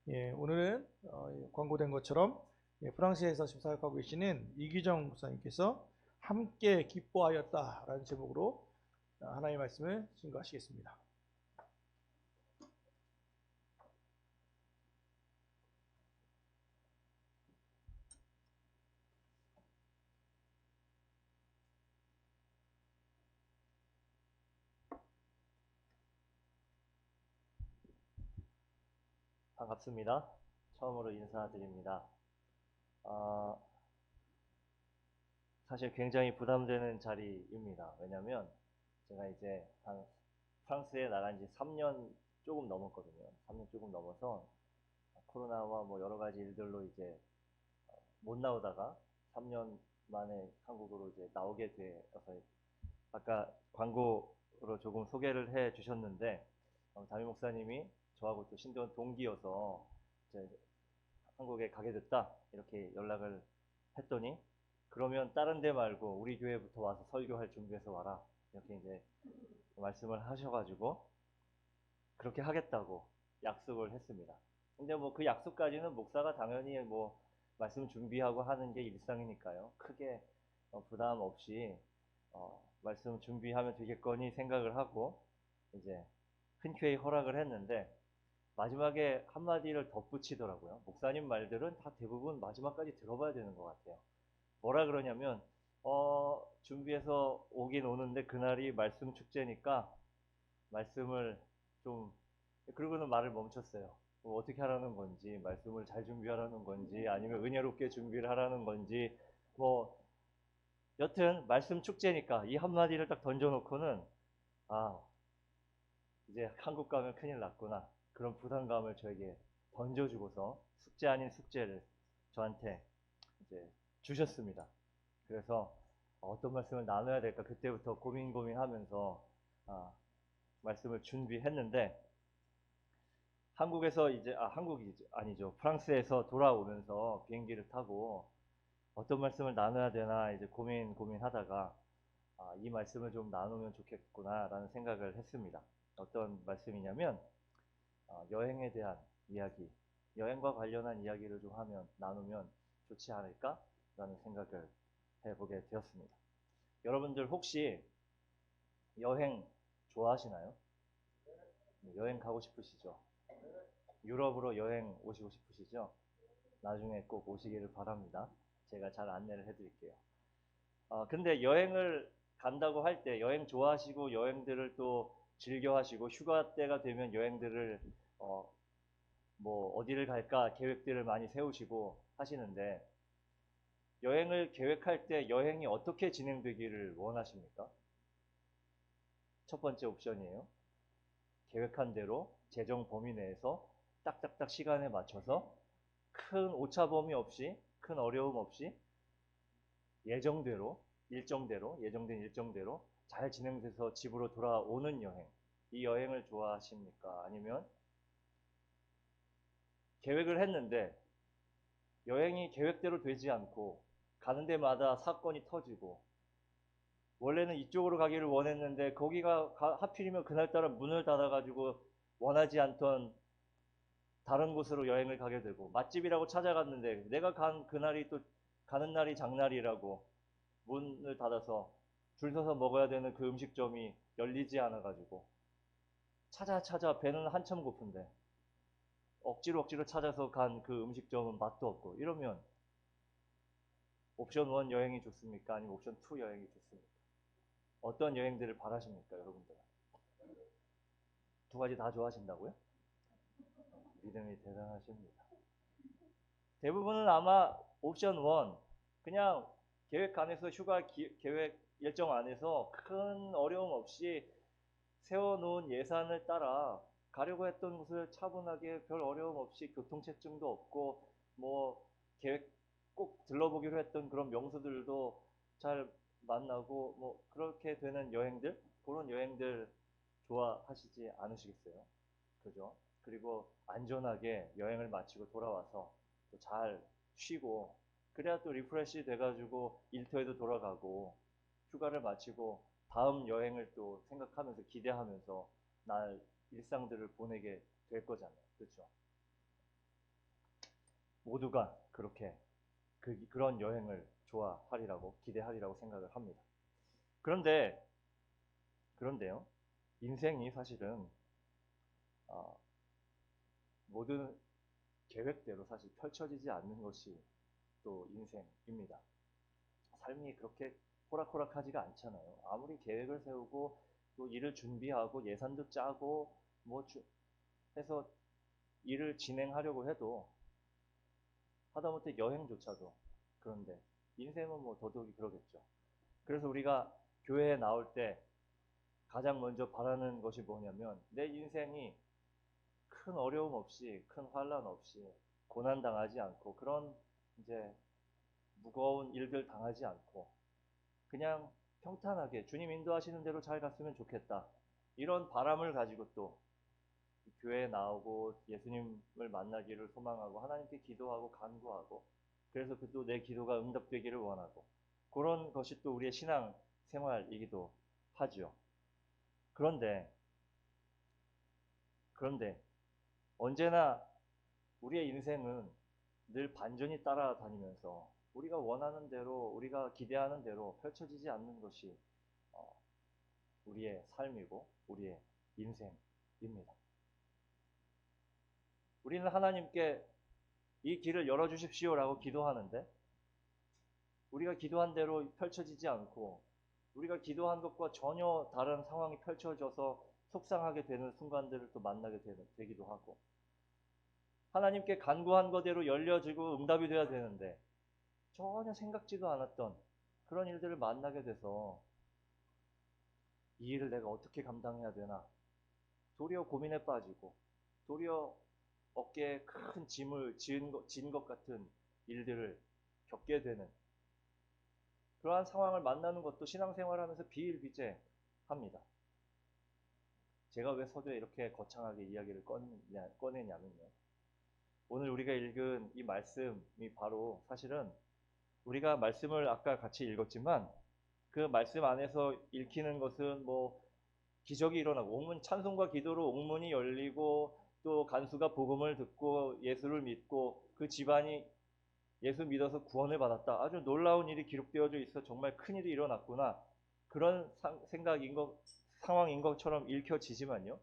예, 오늘은 광고된 것처럼 프랑스에서 지금 사역하고 계시는 이기정 목사님께서 함께 기뻐하였다라는 제목으로 하나님의 말씀을 증거하시겠습니다. 반갑습니다. 처음으로 인사드립니다. 아, 사실 굉장히 부담되는 자리입니다. 왜냐면 제가 이제 프랑스에 나간 지 3년 조금 넘었거든요. 3년 조금 넘어서 코로나와 뭐 여러 가지 일들로 이제 못 나오다가 3년 만에 한국으로 이제 나오게 되어서 아까 광고로 조금 소개를 해 주셨는데 담임 목사님이 저하고 또 신도원 동기여서 이제 한국에 가게 됐다 이렇게 연락을 했더니 그러면 다른 데 말고 우리 교회부터 와서 설교할 준비해서 와라 이렇게 이제 말씀을 하셔가지고 그렇게 하겠다고 약속을 했습니다. 근데 뭐 그 약속까지는 목사가 당연히 뭐 말씀 준비하고 하는 게 일상이니까요. 크게 부담 없이 말씀 준비하면 되겠거니 생각을 하고 이제 흔쾌히 허락을 했는데 마지막에 한마디를 덧붙이더라고요. 목사님 말들은 다 대부분 마지막까지 들어봐야 되는 것 같아요. 뭐라 그러냐면, 준비해서 오긴 오는데 그날이 말씀 축제니까 말씀을 좀, 그러고는 말을 멈췄어요. 뭐 어떻게 하라는 건지, 말씀을 잘 준비하라는 건지, 아니면 은혜롭게 준비를 하라는 건지, 뭐, 여튼 말씀 축제니까 이 한마디를 딱 던져놓고는, 아, 이제 한국 가면 큰일 났구나. 그런 부담감을 저에게 던져주고서 숙제 아닌 숙제를 저한테 이제 주셨습니다. 그래서 어떤 말씀을 나눠야 될까 그때부터 고민하면서 말씀을 준비했는데 한국에서 이제 한국이 아니죠. 프랑스에서 돌아오면서 비행기를 타고 어떤 말씀을 나눠야 되나 이제 고민하다가 이 말씀을 좀 나누면 좋겠구나라는 생각을 했습니다. 어떤 말씀이냐면 여행에 대한 이야기, 여행과 관련한 이야기를 좀 나누면 좋지 않을까라는 생각을 해보게 되었습니다. 여러분들 혹시 여행 좋아하시나요? 여행 가고 싶으시죠? 유럽으로 여행 오시고 싶으시죠? 나중에 꼭 오시기를 바랍니다. 제가 잘 안내를 해드릴게요. 근데 여행을 간다고 할 때 여행 좋아하시고 여행들을 또 즐겨 하시고 휴가 때가 되면 여행들을 뭐 어디를 갈까 계획들을 많이 세우시고 하시는데 여행을 계획할 때 여행이 어떻게 진행되기를 원하십니까? 첫 번째 옵션이에요. 계획한 대로 재정 범위 내에서 딱딱딱 시간에 맞춰서 큰 오차범위 없이 큰 어려움 없이 예정된 일정대로 잘 진행돼서 집으로 돌아오는 여행. 이 여행을 좋아하십니까? 아니면 계획을 했는데 여행이 계획대로 되지 않고 가는 데마다 사건이 터지고 원래는 이쪽으로 가기를 원했는데 거기가 하필이면 그날따라 문을 닫아가지고 원하지 않던 다른 곳으로 여행을 가게 되고 맛집이라고 찾아갔는데 내가 간 그날이 또 가는 날이 장날이라고 문을 닫아서 줄 서서 먹어야 되는 그 음식점이 열리지 않아가지고 찾아 배는 한참 고픈데 억지로 찾아서 간 그 음식점은 맛도 없고 이러면 옵션 1 여행이 좋습니까? 아니면 옵션 2 여행이 좋습니까? 어떤 여행들을 바라십니까, 여러분들? 두 가지 다 좋아하신다고요? 믿음이 대단하십니다. 대부분은 아마 옵션 1, 그냥 계획 안에서 계획 일정 안에서 큰 어려움 없이 세워놓은 예산을 따라 가려고 했던 곳을 차분하게 별 어려움 없이 교통체증도 없고 뭐 계획 꼭 들러보기로 했던 그런 명소들도 잘 만나고 뭐 그렇게 되는 여행들 그런 여행들 좋아하시지 않으시겠어요? 그죠? 그리고 안전하게 여행을 마치고 돌아와서 또 잘 쉬고 그래야 또 리프레시 돼가지고 일터에도 돌아가고 휴가를 마치고 다음 여행을 또 생각하면서 기대하면서 날 일상들을 보내게 될 거잖아요. 그렇죠? 모두가 그렇게 그런 여행을 좋아하리라고 기대하리라고 생각을 합니다. 그런데요, 인생이 사실은 모든 계획대로 사실 펼쳐지지 않는 것이 또 인생입니다. 삶이 그렇게 호락호락하지가 않잖아요. 아무리 계획을 세우고 또 일을 준비하고 예산도 짜고 해서 일을 진행하려고 해도 하다못해 여행조차도 그런데 인생은 뭐 더더욱이 그러겠죠. 그래서 우리가 교회에 나올 때 가장 먼저 바라는 것이 뭐냐면 내 인생이 큰 어려움 없이 큰 환란 없이 고난 당하지 않고 그런 이제 무거운 일들 당하지 않고 그냥 평탄하게 주님 인도하시는 대로 잘 갔으면 좋겠다. 이런 바람을 가지고 또 교회에 나오고 예수님을 만나기를 소망하고 하나님께 기도하고 간구하고 그래서 또 내 기도가 응답되기를 원하고 그런 것이 또 우리의 신앙 생활이기도 하죠. 그런데 언제나 우리의 인생은 늘 반전이 따라다니면서 우리가 원하는 대로 우리가 기대하는 대로 펼쳐지지 않는 것이 우리의 삶이고 우리의 인생입니다. 우리는 하나님께 이 길을 열어주십시오라고 기도하는데 우리가 기도한 대로 펼쳐지지 않고 우리가 기도한 것과 전혀 다른 상황이 펼쳐져서 속상하게 되는 순간들을 또 만나게 되기도 하고 하나님께 간구한 거대로 열려지고 응답이 돼야 되는데 전혀 생각지도 않았던 그런 일들을 만나게 돼서 이 일을 내가 어떻게 감당해야 되나 도리어 고민에 빠지고 도리어 어깨에 큰 짐을 진 것 같은 일들을 겪게 되는 그러한 상황을 만나는 것도 신앙생활하면서 비일비재합니다. 제가 왜 서두에 이렇게 거창하게 이야기를 꺼내냐면요. 오늘 우리가 읽은 이 말씀이 바로 사실은 우리가 말씀을 아까 같이 읽었지만 그 말씀 안에서 읽히는 것은 뭐 기적이 일어나고 찬송과 기도로 옥문이 열리고 또 간수가 복음을 듣고 예수를 믿고 그 집안이 예수 믿어서 구원을 받았다. 아주 놀라운 일이 기록되어져 있어 정말 큰일이 일어났구나. 그런 상황인 것처럼 읽혀지지만요.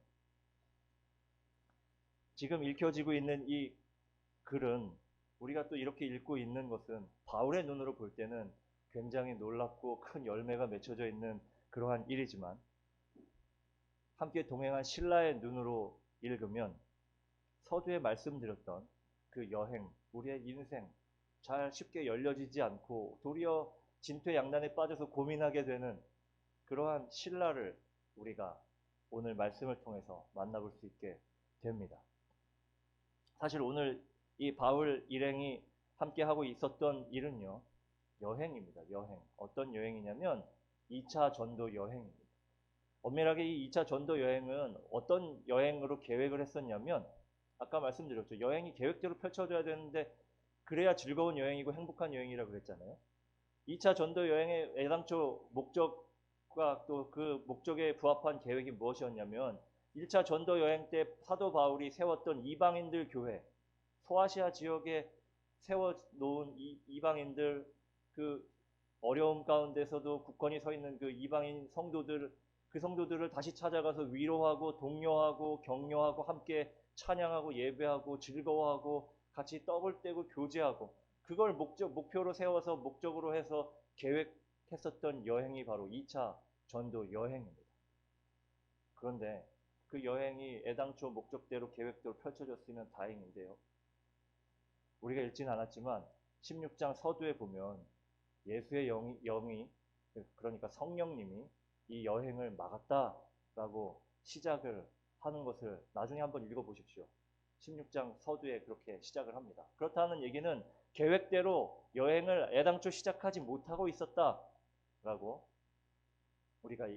지금 읽혀지고 있는 이 글은 우리가 또 이렇게 읽고 있는 것은 바울의 눈으로 볼 때는 굉장히 놀랍고 큰 열매가 맺혀져 있는 그러한 일이지만 함께 동행한 신라의 눈으로 읽으면 서두에 말씀드렸던 그 여행, 우리의 인생 잘 쉽게 열려지지 않고 도리어 진퇴양난에 빠져서 고민하게 되는 그러한 신라를 우리가 오늘 말씀을 통해서 만나볼 수 있게 됩니다. 사실 오늘 이 바울 일행이 함께 하고 있었던 일은요. 여행입니다. 여행. 어떤 여행이냐면 2차 전도 여행입니다. 엄밀하게 이 2차 전도 여행은 어떤 여행으로 계획을 했었냐면 아까 말씀드렸죠. 여행이 계획대로 펼쳐져야 되는데 그래야 즐거운 여행이고 행복한 여행이라고 그랬잖아요. 2차 전도 여행의 애당초 목적과 또 그 목적에 부합한 계획이 무엇이었냐면 1차 전도 여행 때 사도 바울이 세웠던 이방인들 교회, 소아시아 지역에 세워놓은 이방인들 그 어려움 가운데서도 굳건히 서 있는 그 이방인 성도들, 그 성도들을 다시 찾아가서 위로하고 독려하고 격려하고 함께 찬양하고 예배하고 즐거워하고 같이 떡을 떼고 교제하고 그걸 목표로 세워서 목적으로 해서 계획했었던 여행이 바로 2차 전도 여행입니다. 그런데 그 여행이 애당초 목적대로 계획대로 펼쳐졌으면 다행인데요. 우리가 읽지는 않았지만 16장 서두에 보면 예수의 영이 그러니까 성령님이 이 여행을 막았다라고 시작을 하는 것을 나중에 한번 읽어보십시오. 16장 서두에 그렇게 시작을 합니다. 그렇다는 얘기는 계획대로 여행을 애당초 시작하지 못하고 있었다라고 우리가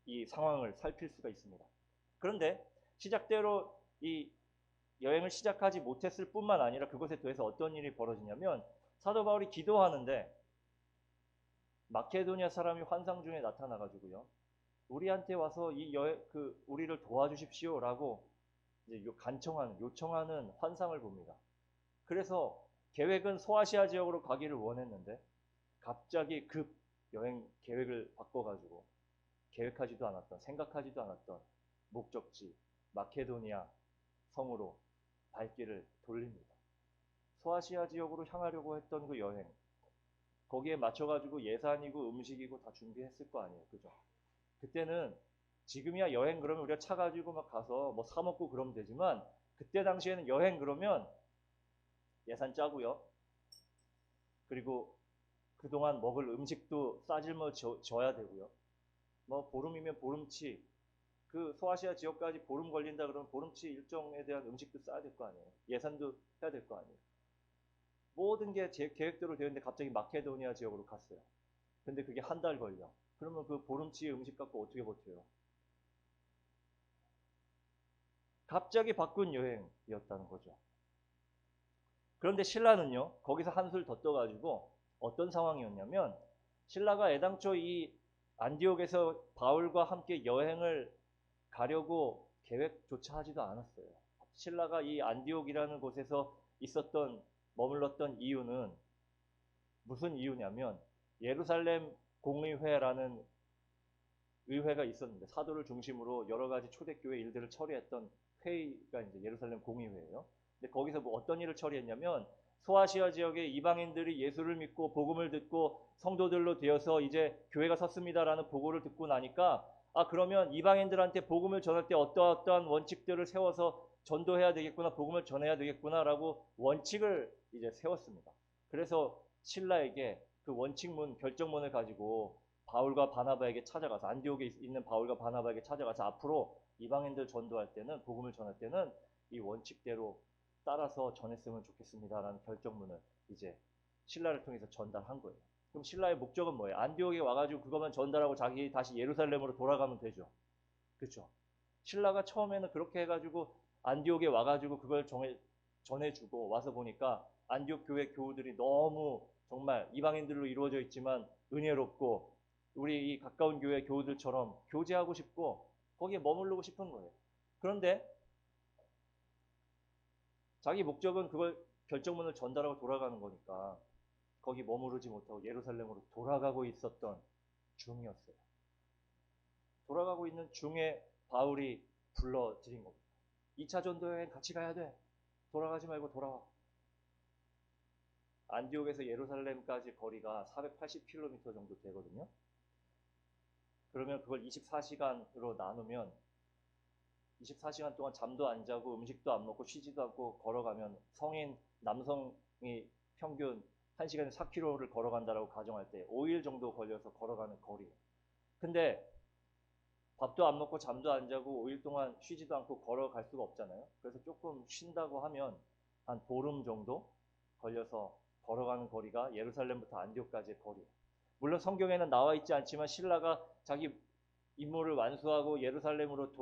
이 상황을 살필 수가 있습니다. 그런데 시작대로 이 여행을 시작하지 못했을 뿐만 아니라 그것에 더해서 어떤 일이 벌어지냐면 사도 바울이 기도하는데 마케도니아 사람이 환상 중에 나타나가지고요. 우리한테 와서 우리를 도와주십시오라고 이제 요청하는 환상을 봅니다. 그래서 계획은 소아시아 지역으로 가기를 원했는데 갑자기 급 여행 계획을 바꿔가지고 계획하지도 않았던, 생각하지도 않았던 목적지 마케도니아 성으로 발길을 돌립니다. 소아시아 지역으로 향하려고 했던 그 여행, 거기에 맞춰가지고 예산이고 음식이고 다 준비했을 거 아니에요. 그죠? 그때는 지금이야 여행 그러면 우리가 차 가지고 막 가서 뭐 사 먹고 그러면 되지만 그때 당시에는 여행 그러면 예산 짜고요. 그리고 그동안 먹을 음식도 싸질러 져야 되고요. 뭐 보름이면 보름치, 그 소아시아 지역까지 보름 걸린다 그러면 보름치 일정에 대한 음식도 싸야 될 거 아니에요. 예산도 해야 될 거 아니에요. 모든 게 제 계획대로 되었는데 갑자기 마케도니아 지역으로 갔어요. 근데 그게 한 달 걸려. 그러면 그 보름치 음식 갖고 어떻게 버텨요? 갑자기 바꾼 여행이었다는 거죠. 그런데 신라는요, 거기서 한술 더 떠가지고 어떤 상황이었냐면 신라가 애당초 이 안디옥에서 바울과 함께 여행을 가려고 계획조차 하지도 않았어요. 신라가 이 안디옥이라는 곳에서 머물렀던 이유는 무슨 이유냐면 예루살렘 공의회라는 의회가 있었는데 사도를 중심으로 여러 가지 초대교회 일들을 처리했던 회의가 이제 예루살렘 공의회예요. 근데 거기서 뭐 어떤 일을 처리했냐면 소아시아 지역의 이방인들이 예수를 믿고 복음을 듣고 성도들로 되어서 이제 교회가 섰습니다라는 보고를 듣고 나니까 그러면 이방인들한테 복음을 전할 때 어떠한 원칙들을 세워서 전도해야 되겠구나, 복음을 전해야 되겠구나라고 원칙을 이제 세웠습니다. 그래서 신라에게 그 원칙문, 결정문을 가지고 바울과 바나바에게 찾아가서 안디옥에 있는 바울과 바나바에게 찾아가서 앞으로 이방인들 전도할 때는 복음을 전할 때는 이 원칙대로 따라서 전했으면 좋겠습니다라는 결정문을 이제 신라를 통해서 전달한 거예요. 그럼 신라의 목적은 뭐예요? 안디옥에 와가지고 그것만 전달하고 자기 다시 예루살렘으로 돌아가면 되죠. 그렇죠? 신라가 처음에는 그렇게 해가지고 안디옥에 와가지고 그걸 전해주고 와서 보니까 안디옥 교회 교우들이 너무 정말 이방인들로 이루어져 있지만 은혜롭고 우리 이 가까운 교회 교우들처럼 교제하고 싶고 거기에 머무르고 싶은 거예요. 그런데 자기 목적은 그걸 결정문을 전달하고 돌아가는 거니까 거기 머무르지 못하고 예루살렘으로 돌아가고 있었던 중이었어요. 돌아가고 있는 중에 바울이 불러들인 겁니다. 2차 전도 여행 같이 가야 돼. 돌아가지 말고 돌아와. 안디옥에서 예루살렘까지 거리가 480km 정도 되거든요. 그러면 그걸 24시간으로 나누면 24시간 동안 잠도 안 자고 음식도 안 먹고 쉬지도 않고 걸어가면 성인 남성이 평균 1시간에 4km를 걸어간다라고 가정할 때 5일 정도 걸려서 걸어가는 거리예요. 근데 밥도 안 먹고 잠도 안 자고 5일 동안 쉬지도 않고 걸어갈 수가 없잖아요. 그래서 조금 쉰다고 하면 한 보름 정도 걸려서 걸어가는 거리가 예루살렘부터 안디옥까지의 거리예요. 물론 성경에는 나와 있지 않지만 신라가 자기 임무를 완수하고 예루살렘으로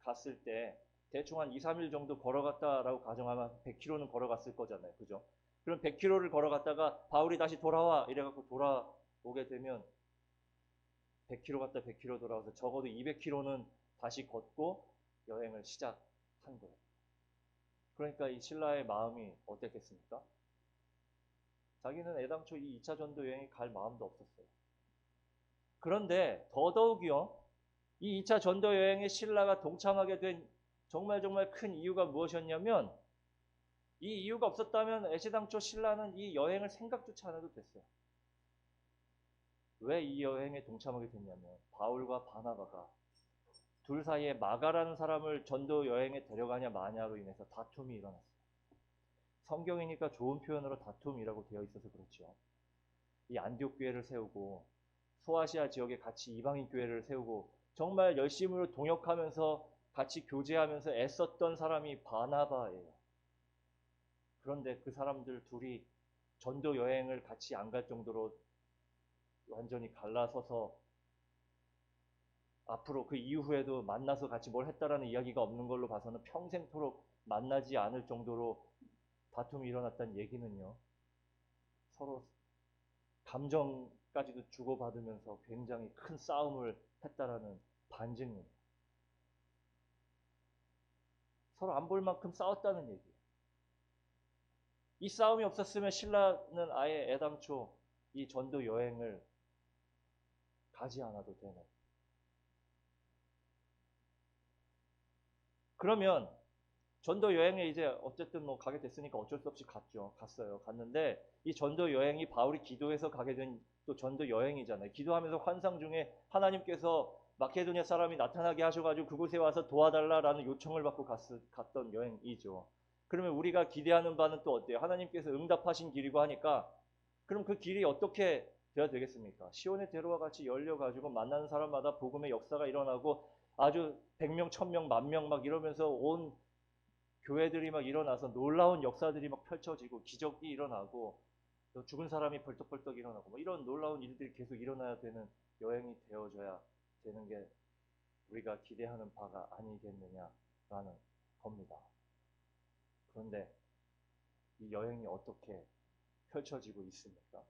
갔을 때 대충 한 2, 3일 정도 걸어갔다라고 가정하면 100km는 걸어갔을 거잖아요. 그죠? 그럼 100km를 걸어갔다가 바울이 다시 돌아와 이래갖고 돌아오게 되면 100km 갔다 100km 돌아와서 적어도 200km는 다시 걷고 여행을 시작한 거예요. 그러니까 이 신라의 마음이 어땠겠습니까? 자기는 애당초 이 2차 전도 여행에 갈 마음도 없었어요. 그런데 더더욱이요. 이 2차 전도 여행에 신라가 동참하게 된 정말 큰 이유가 무엇이었냐면 이 이유가 없었다면 애시당초 신라는 이 여행을 생각조차 안 해도 됐어요. 왜 이 여행에 동참하게 됐냐면 바울과 바나바가 둘 사이에 마가라는 사람을 전도 여행에 데려가냐 마냐로 인해서 다툼이 일어났어요. 성경이니까 좋은 표현으로 다툼이라고 되어 있어서 그렇죠. 이 안디옥 교회를 세우고 소아시아 지역에 같이 이방인 교회를 세우고 정말 열심으로 동역하면서 같이 교제하면서 애썼던 사람이 바나바예요. 그런데 그 사람들 둘이 전도 여행을 같이 안 갈 정도로 완전히 갈라서서 앞으로 그 이후에도 만나서 같이 뭘 했다라는 이야기가 없는 걸로 봐서는 평생토록 만나지 않을 정도로 다툼이 일어났다는 얘기는요. 서로 감정까지도 주고받으면서 굉장히 큰 싸움을 했다라는 반증이에요. 서로 안 볼 만큼 싸웠다는 얘기예요. 이 싸움이 없었으면 신라는 아예 애당초 이 전도 여행을 가지 않아도 되는. 그러면 전도 여행에 이제 어쨌든 뭐 가게 됐으니까 어쩔 수 없이 갔죠. 갔어요. 갔는데 이 전도 여행이 바울이 기도해서 가게 된 또 전도 여행이잖아요. 기도하면서 환상 중에 하나님께서 마케도니아 사람이 나타나게 하셔가지고 그곳에 와서 도와달라라는 요청을 받고 갔던 여행이죠. 그러면 우리가 기대하는 바는 또 어때요? 하나님께서 응답하신 길이고 하니까 그럼 그 길이 어떻게 돼야 되겠습니까? 시온의 대로와 같이 열려가지고 만나는 사람마다 복음의 역사가 일어나고 아주 100명, 1000명, 10,000명 막 이러면서 온 교회들이 막 일어나서 놀라운 역사들이 막 펼쳐지고 기적이 일어나고 또 죽은 사람이 벌떡벌떡 일어나고 뭐 이런 놀라운 일들이 계속 일어나야 되는 여행이 되어줘야 되는 게 우리가 기대하는 바가 아니겠느냐라는 겁니다. 그런데 이 여행이 어떻게 펼쳐지고 있습니까?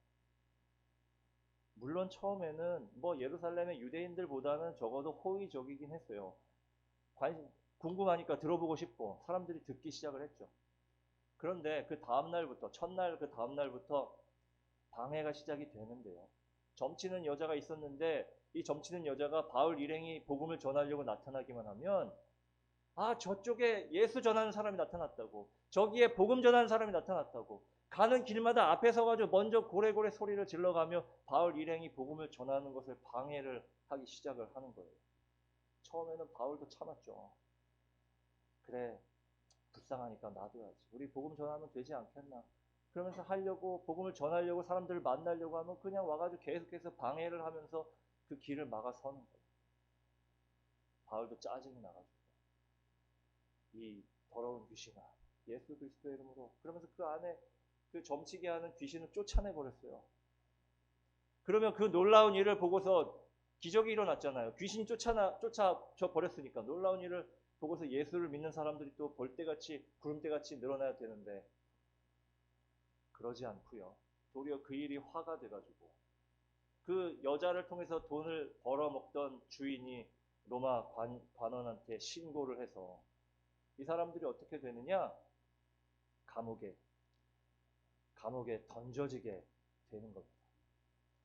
물론 처음에는 뭐 예루살렘의 유대인들보다는 적어도 호의적이긴 했어요. 궁금하니까 들어보고 싶고 사람들이 듣기 시작을 했죠. 그런데 그 다음날부터 첫날 그 다음날부터 방해가 시작이 되는데요. 점치는 여자가 있었는데 이 점치는 여자가 바울 일행이 복음을 전하려고 나타나기만 하면 아 저쪽에 예수 전하는 사람이 나타났다고 저기에 복음 전하는 사람이 나타났다고 가는 길마다 앞에 서가지고 먼저 고래고래 소리를 질러가며 바울 일행이 복음을 전하는 것을 방해를 하기 시작을 하는 거예요. 처음에는 바울도 참았죠. 그래 불쌍하니까 놔둬야지. 우리 복음 전하면 되지 않겠나. 그러면서 하려고 복음을 전하려고 사람들을 만나려고 하면 그냥 와가지고 계속해서 방해를 하면서 그 길을 막아서는 거예요. 바울도 짜증이 나가지고 이 더러운 귀신아 예수 그리스도의 이름으로 그러면서 그 안에 그 점치게 하는 귀신을 쫓아내 버렸어요. 그러면 그 놀라운 일을 보고서 기적이 일어났잖아요. 귀신이 쫓아져 버렸으니까 놀라운 일을 보고서 예수를 믿는 사람들이 또 벌떼같이 구름대같이 늘어나야 되는데 그러지 않고요. 도리어 그 일이 화가 돼가지고 그 여자를 통해서 돈을 벌어먹던 주인이 로마 관원한테 신고를 해서 이 사람들이 어떻게 되느냐? 감옥에 던져지게 되는 겁니다.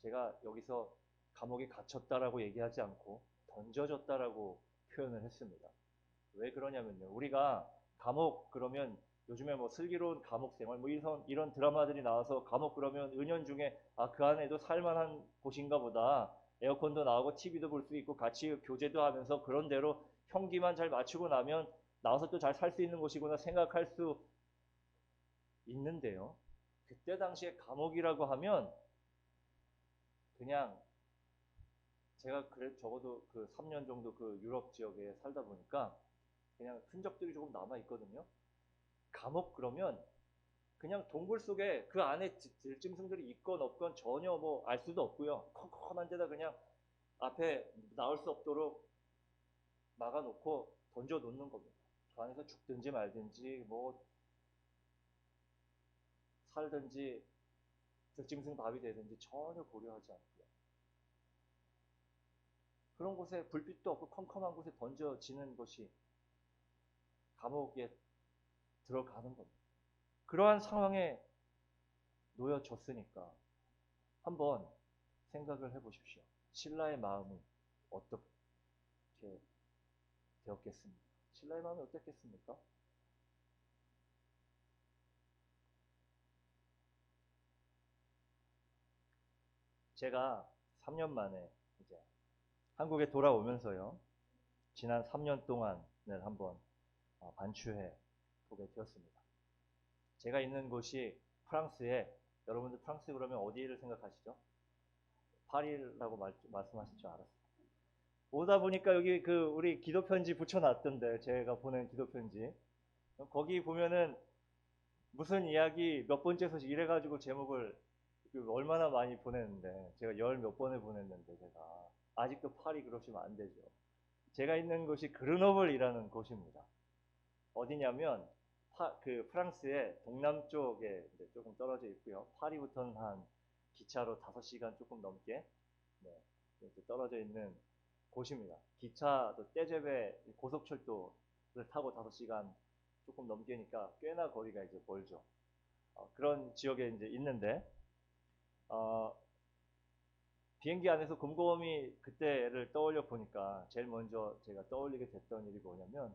제가 여기서 감옥에 gat혔다라고 얘기하지 않고 던져졌다라고 표현을 했습니다. 왜 그러냐면요. 우리가 감옥 그러면 요즘에 뭐 슬기로운 감옥 생활 뭐 이런 드라마들이 나와서 감옥 그러면 은연중에 아 그 안에도 살만한 곳인가 보다. 에어컨도 나오고 TV도 볼 수 있고 같이 교제도 하면서 그런 대로 형기만 잘 맞추고 나면 나와서 또 잘 살 수 있는 곳이구나 생각할 수 있는데요. 그때 당시에 감옥이라고 하면 그냥 제가 그래 적어도 그 3년 정도 그 유럽 지역에 살다 보니까 그냥 흔적들이 조금 남아 있거든요. 감옥 그러면 그냥 동굴 속에 그 안에 들짐승들이 있건 없건 전혀 뭐 알 수도 없고요. 컴컴한 데다 그냥 앞에 나올 수 없도록 막아놓고 던져 놓는 겁니다. 그 안에서 죽든지 말든지 뭐 살든지 들짐승 밥이 되든지 전혀 고려하지 않고요. 그런 곳에 불빛도 없고 컴컴한 곳에 던져지는 것이 감옥에 들어가는 겁니다. 그러한 상황에 놓여졌으니까 한번 생각을 해보십시오. 신라의 마음이 어떻게 되었겠습니까? 신라의 마음이 어땠겠습니까? 제가 3년 만에 이제 한국에 돌아오면서요. 지난 3년 동안을 한번 반추해 보게 되었습니다. 제가 있는 곳이 프랑스에 여러분들 프랑스 그러면 어디를 생각하시죠? 파리라고 말씀하실 줄 알았어요. 오다 보니까 여기 그 우리 기도 편지 붙여놨던데 제가 보낸 기도 편지 거기 보면은 무슨 이야기 몇 번째 소식 이래가지고 제목을 얼마나 많이 보냈는데 제가 열 몇 번을 보냈는데 제가 아직도 파리 그러시면 안 되죠. 제가 있는 곳이 그르노블이라는 곳입니다. 어디냐면 그 프랑스의 동남쪽에 조금 떨어져 있고요. 파리부터는 한 기차로 5시간 조금 넘게 네, 이렇게 떨어져 있는 곳입니다. 기차도 떼제베 고속철도를 타고 5시간 조금 넘게니까 꽤나 거리가 이제 멀죠. 그런 지역에 이제 있는데, 어, 비행기 안에서 곰곰이 그때를 떠올려 보니까 제일 먼저 제가 떠올리게 됐던 일이 뭐냐면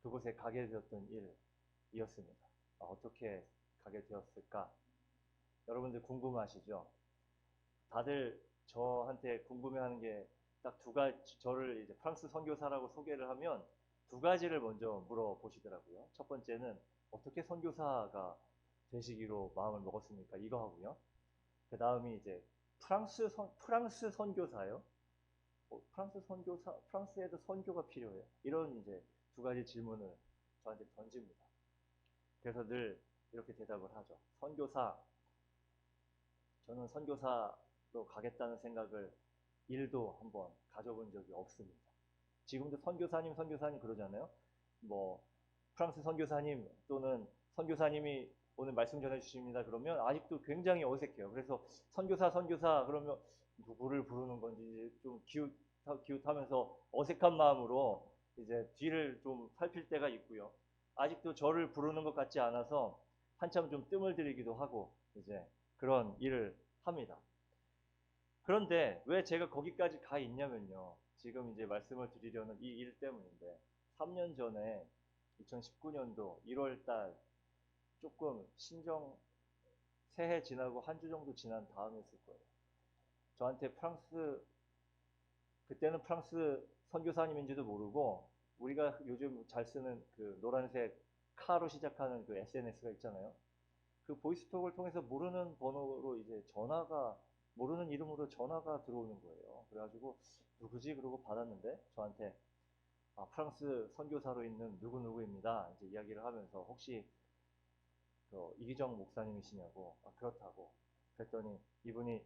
그곳에 가게 되었던 일이었습니다. 어떻게 가게 되었을까? 여러분들 궁금하시죠? 다들 저한테 궁금해하는 게 딱 두 가지, 저를 이제 프랑스 선교사라고 소개를 하면 두 가지를 먼저 물어보시더라고요. 첫 번째는 어떻게 선교사가 되시기로 마음을 먹었습니까? 이거 하고요. 그 다음이 이제 프랑스 선교사요? 프랑스 선교사, 프랑스에도 선교가 필요해요. 이런 이제 두 가지 질문을 저한테 던집니다. 그래서 늘 이렇게 대답을 하죠. 선교사, 저는 선교사로 가겠다는 생각을 일도 한번 가져본 적이 없습니다. 지금도 선교사님 그러잖아요. 뭐 프랑스 선교사님 또는 선교사님이 오늘 말씀 전해주십니다. 그러면 아직도 굉장히 어색해요. 그래서 선교사 그러면 누구를 부르는 건지 좀 기웃하면서 어색한 마음으로 이제 뒤를 좀 살필 때가 있고요. 아직도 저를 부르는 것 같지 않아서 한참 좀 뜸을 들이기도 하고 이제 그런 일을 합니다. 그런데 왜 제가 거기까지 가 있냐면요. 지금 이제 말씀을 드리려는 이 일 때문인데 3년 전에 2019년도 1월 달 조금 새해 지나고 한 주 정도 지난 다음이었을 거예요. 저한테 그때는 프랑스 선교사님인지도 모르고 우리가 요즘 잘 쓰는 그 노란색 카로 시작하는 그 SNS가 있잖아요. 그 보이스톡을 통해서 모르는 번호로 이제 모르는 이름으로 전화가 들어오는 거예요. 그래가지고 누구지? 그러고 받았는데 저한테 프랑스 선교사로 있는 누구누구입니다. 이제 이야기를 하면서 혹시 이기정 목사님이시냐고. 그렇다고. 그랬더니 이분이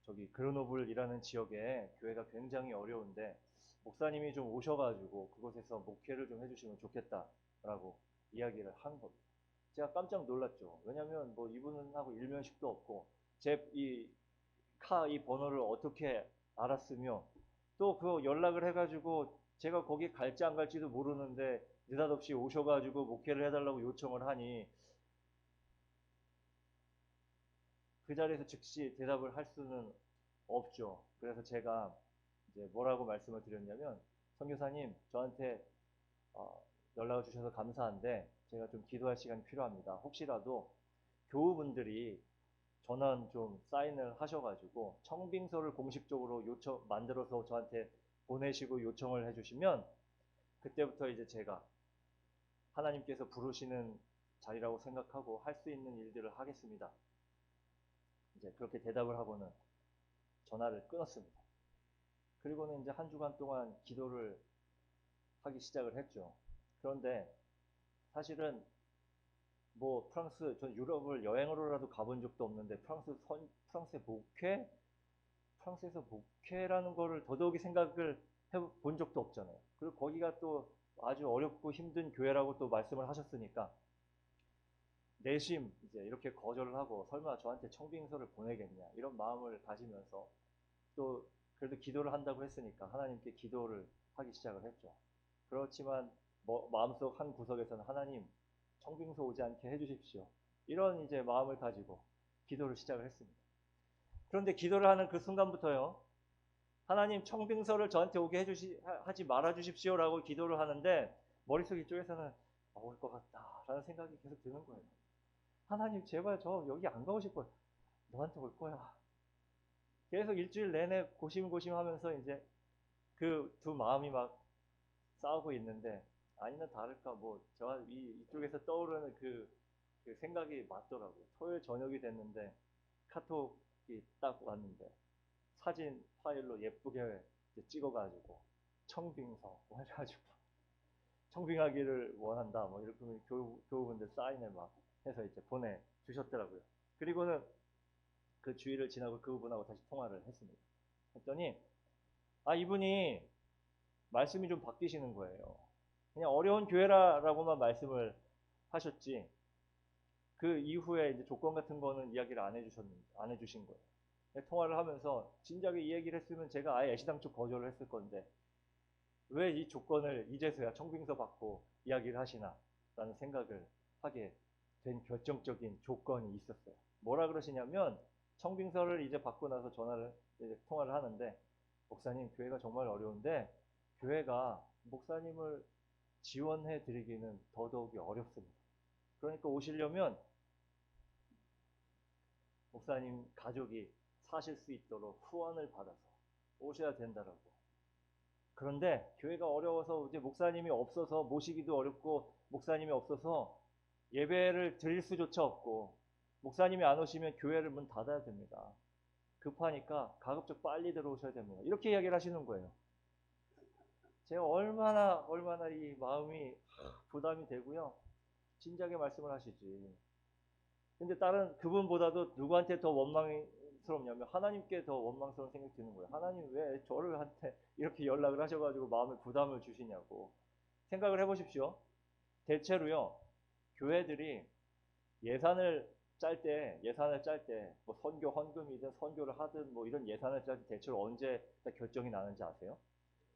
저기 그르노블이라는 지역에 교회가 굉장히 어려운데 목사님이 좀 오셔가지고 그곳에서 목회를 좀 해주시면 좋겠다라고 이야기를 한 겁니다. 제가 깜짝 놀랐죠. 왜냐면 뭐 이분하고 일면식도 없고 이 번호를 어떻게 알았으며 또 그 연락을 해가지고 제가 거기 갈지 안 갈지도 모르는데 느닷없이 오셔가지고 목회를 해달라고 요청을 하니 그 자리에서 즉시 대답을 할 수는 없죠. 그래서 제가 이제 뭐라고 말씀을 드렸냐면 선교사님 저한테 연락을 주셔서 감사한데 제가 좀 기도할 시간이 필요합니다. 혹시라도 교우분들이 전원 좀 사인을 하셔가지고 청빙서를 공식적으로 만들어서 저한테 보내시고 요청을 해주시면 그때부터 이제 제가 하나님께서 부르시는 자리라고 생각하고 할 수 있는 일들을 하겠습니다. 이제 그렇게 대답을 하고는 전화를 끊었습니다. 그리고는 이제 한 주간 동안 기도를 하기 시작을 했죠. 그런데 사실은 뭐 전 유럽을 여행으로라도 가본 적도 없는데 프랑스의 프랑스에서 목회라는 거를 더더욱이 생각을 해본 적도 없잖아요. 그리고 거기가 또 아주 어렵고 힘든 교회라고 또 말씀을 하셨으니까 내심 이제 이렇게 거절을 하고 설마 저한테 청빙서를 보내겠냐 이런 마음을 가지면서 또 그래도 기도를 한다고 했으니까 하나님께 기도를 하기 시작을 했죠. 그렇지만 마음속 한 구석에서는 하나님 청빙서 오지 않게 해주십시오. 이런 이제 마음을 가지고 기도를 시작을 했습니다. 그런데 기도를 하는 그 순간부터요. 하나님 청빙서를 저한테 오게 하지 말아 주십시오라고 기도를 하는데 머릿속 이쪽에서는 올 것 같다라는 생각이 계속 드는 거예요. 하나님 제발 저 여기 안 가고 싶어요. 너한테 올 거야. 계속 일주일 내내 고심하면서 이제 그 두 마음이 막 싸우고 있는데 아니나 다를까 뭐 이쪽에서 떠오르는 그 생각이 맞더라고요. 토요일 저녁이 됐는데 카톡이 딱 왔는데 사진 파일로 예쁘게 찍어가지고 청빙서 뭐 해가지고 청빙하기를 원한다 뭐 이렇게 교우분들 사인을 막 해서 이제 보내주셨더라고요. 그리고는 그 주일을 지나고 그분하고 다시 통화를 했습니다. 했더니 이분이 말씀이 좀 바뀌시는 거예요. 그냥 어려운 교회라고만 말씀을 하셨지 그 이후에 이제 조건 같은 거는 이야기를 안 해주신 거예요. 통화를 하면서 진작에 이 얘기를 했으면 제가 아예 애시당초 거절을 했을 건데 왜 이 조건을 이제서야 청빙서 받고 이야기를 하시나 라는 생각을 하게 된 결정적인 조건이 있었어요. 뭐라 그러시냐면 청빙서를 이제 받고 나서 이제 통화를 하는데 목사님 교회가 정말 어려운데 교회가 목사님을 지원해 드리기는 더더욱이 어렵습니다. 그러니까 오시려면 목사님 가족이 사실 수 있도록 후원을 받아서 오셔야 된다라고. 그런데 교회가 어려워서 이제 목사님이 없어서 모시기도 어렵고 목사님이 없어서 예배를 드릴 수조차 없고 목사님이 안 오시면 교회를 문 닫아야 됩니다. 급하니까 가급적 빨리 들어오셔야 됩니다. 이렇게 이야기를 하시는 거예요. 제가 얼마나 이 마음이 부담이 되고요. 진작에 말씀을 하시지. 근데 다른 그분보다도 누구한테 더 원망스럽냐면 하나님께 더 원망스러운 생각이 드는 거예요. 하나님 왜 저를 한테 이렇게 연락을 하셔가지고 마음에 부담을 주시냐고. 생각을 해보십시오. 대체로요. 교회들이 예산을 짤 때, 뭐 선교 헌금이든 선교를 하든 뭐 이런 예산을 짤 때 대체로 언제 결정이 나는지 아세요?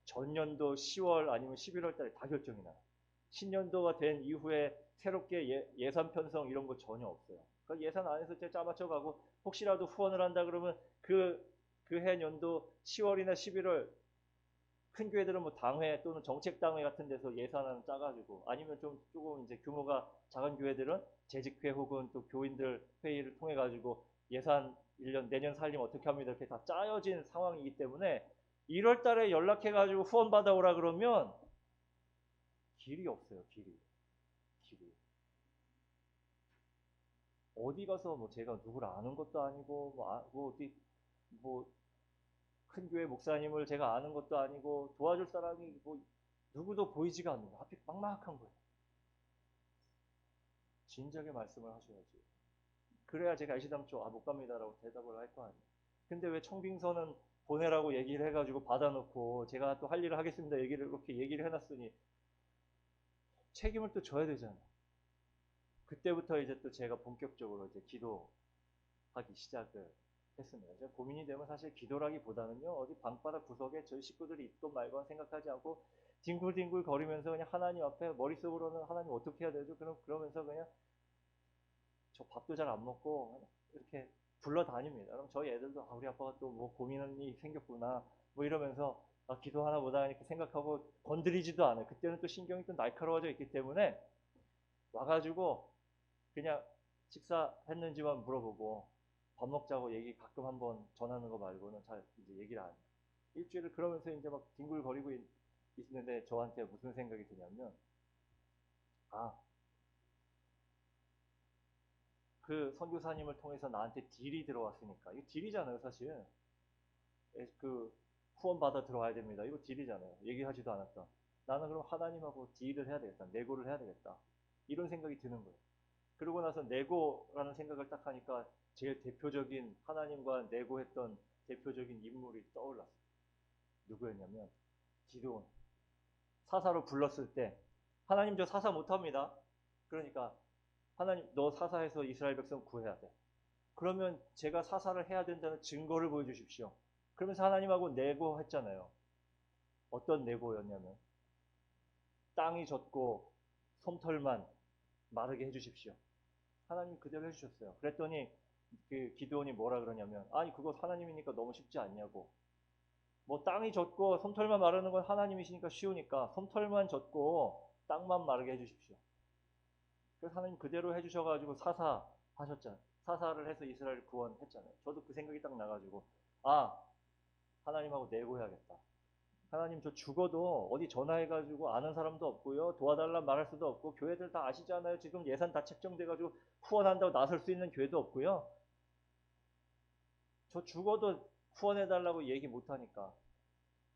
전년도 10월 아니면 11월 달에 다 결정이 나요. 신년도가 된 이후에 새롭게 예산 편성 이런 거 전혀 없어요. 그러니까 예산 안에서 짜맞춰 가고 혹시라도 후원을 한다 그러면 그 해 년도 10월이나 11월 큰 교회들은 뭐 당회 또는 정책당회 같은 데서 예산을 짜가지고 아니면 조금 이제 규모가 작은 교회들은 재직회 혹은 또 교인들 회의를 통해 가지고 예산 1년 내년 살림 어떻게 합니다 이렇게 다 짜여진 상황이기 때문에 1월 달에 연락해 가지고 후원 받아오라 그러면 길이 없어요. 길이. 어디 가서 뭐 제가 누구를 아는 것도 아니고 뭐 어디 뭐 큰 교회 목사님을 제가 아는 것도 아니고 도와줄 사람이 뭐 누구도 보이지가 않는 거예요. 하필 막막한 거예요. 진작에 말씀을 하셔야지. 그래야 제가 애시당초 못 갑니다라고 대답을 할 거 아니에요. 근데 왜 청빙서는 보내라고 얘기를 해가지고 받아놓고 제가 또 할 일을 하겠습니다 얘기를 이렇게 얘기를 해놨으니 책임을 또 져야 되잖아요. 그때부터 이제 또 제가 본격적으로 이제 기도하기 시작을 했습니다. 제가 고민이 되면 사실 기도라기보다는요, 어디 방바닥 구석에 저희 식구들이 있건 말건 생각하지 않고 뒹굴뒹굴 거리면서 그냥 하나님 앞에 머릿속으로는 하나님 어떻게 해야 되죠? 그러면서 그냥 저 밥도 잘 안 먹고 이렇게 불러다닙니다. 그럼 저희 애들도 우리 아빠가 또 뭐 고민이 생겼구나 뭐 이러면서 기도 하나 보다 이렇게 생각하고 건드리지도 않아요. 그때는 또 신경이 또 날카로워져 있기 때문에 와가지고 그냥 식사했는지만 물어보고 밥 먹자고 얘기 가끔 한번 전하는 거 말고는 잘 이제 얘기를 안 해요. 일주일을 그러면서 이제 막 뒹굴거리고 있는데 저한테 무슨 생각이 드냐면 아, 그 선교사님을 통해서 나한테 딜이 들어왔으니까 이거 딜이잖아요 사실. 그 후원 받아 들어와야 됩니다. 이거 딜이잖아요. 얘기하지도 않았다. 나는 그럼 하나님하고 딜을 해야 되겠다. 내고를 해야 되겠다. 이런 생각이 드는 거예요. 그러고 나서 내고라는 생각을 딱 하니까 제일 대표적인 하나님과 내고했던 대표적인 인물이 떠올랐어요. 누구였냐면 기드온. 사사로 불렀을 때 하나님 저 사사 못합니다. 그러니까 하나님 너 사사해서 이스라엘 백성 구해야 돼. 그러면 제가 사사를 해야 된다는 증거를 보여주십시오. 그러면서 하나님하고 내고했잖아요. 어떤 내고였냐면 땅이 젖고 솜털만 마르게 해주십시오. 하나님 그대로 해주셨어요. 그랬더니 그 기드온이 뭐라 그러냐면 아니 그거 하나님이니까 너무 쉽지 않냐고. 뭐 땅이 젖고 솜털만 마르는 건 하나님이시니까 쉬우니까 솜털만 젖고 땅만 마르게 해주십시오. 그래서 하나님 그대로 해주셔가지고 사사하셨잖아요. 사사를 해서 이스라엘 구원했잖아요. 저도 그 생각이 딱 나가지고 하나님하고 내고해야겠다. 하나님 저 죽어도 어디 전화해가지고 아는 사람도 없고요. 도와달라 말할 수도 없고 교회들 다 아시잖아요. 지금 예산 다 책정돼가지고 후원한다고 나설 수 있는 교회도 없고요. 저 죽어도 후원해달라고 얘기 못하니까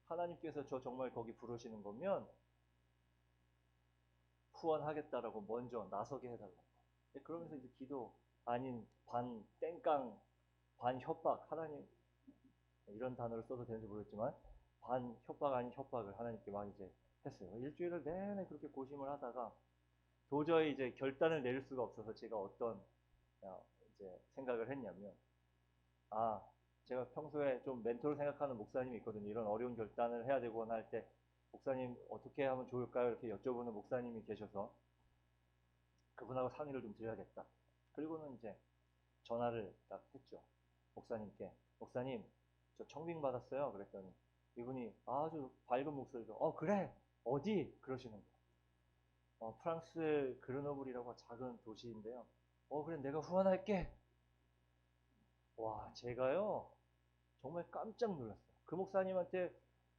하나님께서 저 정말 거기 부르시는 거면 후원하겠다라고 먼저 나서게 해달라고. 그러면서 이제 기도 아닌 반 땡깡 반 협박 하나님 이런 단어를 써도 되는지 모르겠지만 반 협박 아닌 협박을 하나님께 막 이제 했어요. 일주일을 내내 그렇게 고심을 하다가 도저히 이제 결단을 내릴 수가 없어서 제가 어떤 이제 생각을 했냐면 제가 평소에 좀 멘토를 생각하는 목사님이 있거든요. 이런 어려운 결단을 해야 되거나 할 때 목사님 어떻게 하면 좋을까요? 이렇게 여쭤보는 목사님이 계셔서 그분하고 상의를 좀 드려야겠다. 그리고는 이제 전화를 딱 했죠. 목사님께. 목사님, 저 청빙 받았어요. 그랬더니 이분이 아주 밝은 목소리로 그래 어디? 그러시는 거예요. 프랑스 그르노블이라고 작은 도시인데요. 그래 내가 후원할게. 와 제가요 정말 깜짝 놀랐어요. 그 목사님한테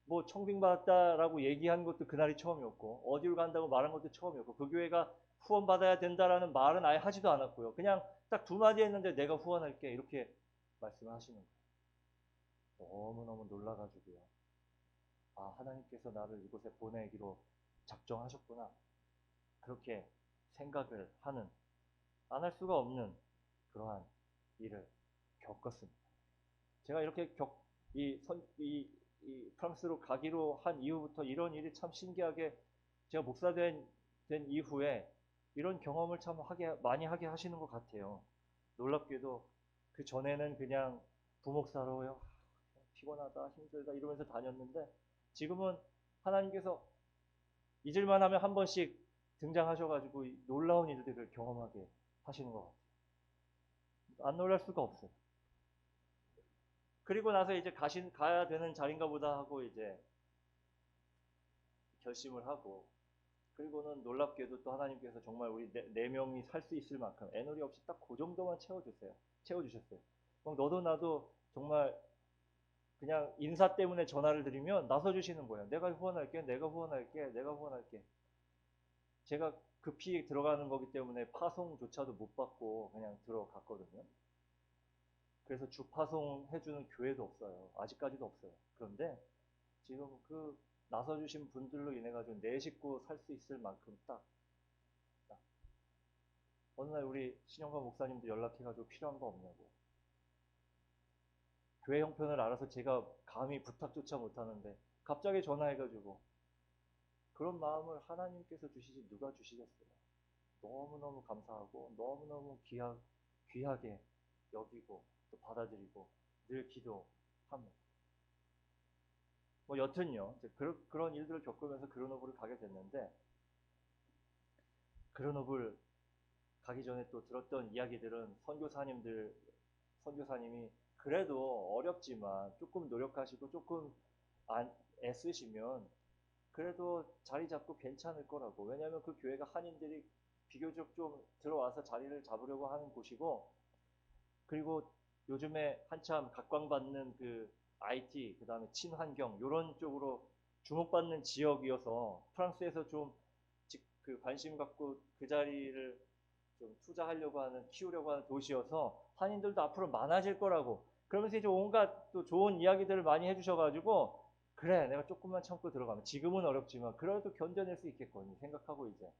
뭐 청빙 받았다라고 얘기한 것도 그날이 처음이었고 어디로 간다고 말한 것도 처음이었고 그 교회가 후원 받아야 된다라는 말은 아예 하지도 않았고요. 그냥 딱 두 마디 했는데 내가 후원할게 이렇게 말씀하시는 거예요. 너무너무 놀라가지고요. 아 하나님께서 나를 이곳에 보내기로 작정하셨구나. 그렇게 생각을 하는 안 할 수가 없는 그러한 일을 겪었습니다. 제가 이렇게 이 프랑스로 가기로 한 이후부터 이런 일이 참 신기하게 제가 된 이후에 이런 경험을 참 많이 하게 하시는 것 같아요. 놀랍게도 그 전에는 그냥 부목사로요. 피곤하다, 힘들다 이러면서 다녔는데 지금은 하나님께서 잊을만 하면 한 번씩 등장하셔가지고 놀라운 일들을 경험하게 하시는 것 같아요. 안 놀랄 수가 없어요. 그리고 나서 이제 가야 되는 자리인가 보다 하고 이제 결심을 하고 그리고는 놀랍게도 또 하나님께서 정말 우리 네 명이 살 수 있을 만큼 애누리 없이 딱 그 정도만 채워주셨어요. 막 너도 나도 정말 그냥 인사 때문에 전화를 드리면 나서주시는 거예요. 내가 후원할게, 내가 후원할게, 내가 후원할게. 제가 급히 들어가는 거기 때문에 파송조차도 못 받고 그냥 들어갔거든요. 그래서 주파송 해주는 교회도 없어요. 아직까지도 없어요. 그런데 지금 그 나서주신 분들로 인해 가지고 내 식구 살 수 있을 만큼 딱. 어느 날 우리 신영관 목사님도 연락해가지고 필요한 거 없냐고. 교회 형편을 알아서 제가 감히 부탁조차 못하는데 갑자기 전화해가지고 그런 마음을 하나님께서 주시지 누가 주시겠어요. 너무너무 감사하고 너무너무 귀하게 여기고 또 받아들이고 늘 기도합니다. 뭐 여튼요. 그런 일들을 겪으면서 그르노블을 가게 됐는데 그르노블 가기 전에 또 들었던 이야기들은 선교사님이 그래도 어렵지만 조금 노력하시고 조금 애쓰시면 그래도 자리 잡고 괜찮을 거라고. 왜냐하면 그 교회가 한인들이 비교적 좀 들어와서 자리를 잡으려고 하는 곳이고 그리고 요즘에 한참 각광받는 그 IT, 그 다음에 친환경 이런 쪽으로 주목받는 지역이어서 프랑스에서 좀 그 관심 갖고 그 자리를 좀 투자하려고 하는 키우려고 하는 도시여서 한인들도 앞으로 많아질 거라고. 그러면서 이제 온갖 또 좋은 이야기들을 많이 해주셔가지고 그래 내가 조금만 참고 들어가면 지금은 어렵지만 그래도 견뎌낼 수 있겠거니 생각하고 이제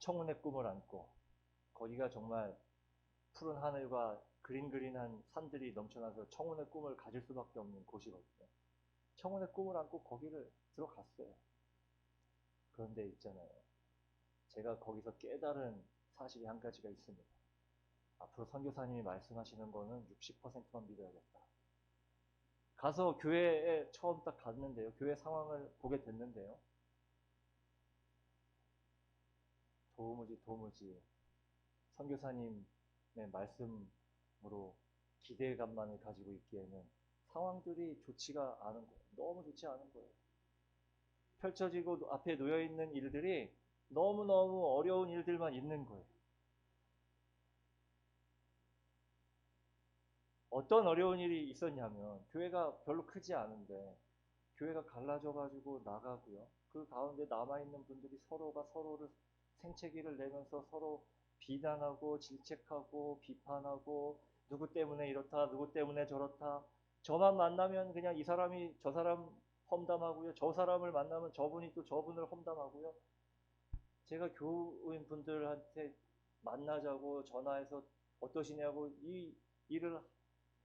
청운의 꿈을 안고 거기가 정말 푸른 하늘과 그린그린한 산들이 넘쳐나서 청운의 꿈을 가질 수밖에 없는 곳이거든요. 청운의 꿈을 안고 거기를 들어갔어요. 그런데 있잖아요. 제가 거기서 깨달은 사실이 한 가지가 있습니다. 앞으로 선교사님이 말씀하시는 거는 60%만 믿어야겠다. 가서 교회에 처음 딱 갔는데요. 교회 상황을 보게 됐는데요. 도무지 선교사님의 말씀으로 기대감만을 가지고 있기에는 상황들이 좋지가 않은 거예요. 너무 좋지 않은 거예요. 펼쳐지고 앞에 놓여있는 일들이 너무너무 어려운 일들만 있는 거예요. 어떤 어려운 일이 있었냐면 교회가 별로 크지 않은데 교회가 갈라져가지고 나가고요. 그 가운데 남아있는 분들이 서로가 서로를 생채기를 내면서 서로 비난하고 질책하고 비판하고 누구 때문에 이렇다 누구 때문에 저렇다 저만 만나면 그냥 이 사람이 저 사람 험담하고요. 저 사람을 만나면 저분이 또 저분을 험담하고요. 제가 교우인 분들한테 만나자고 전화해서 어떠시냐고 이 일을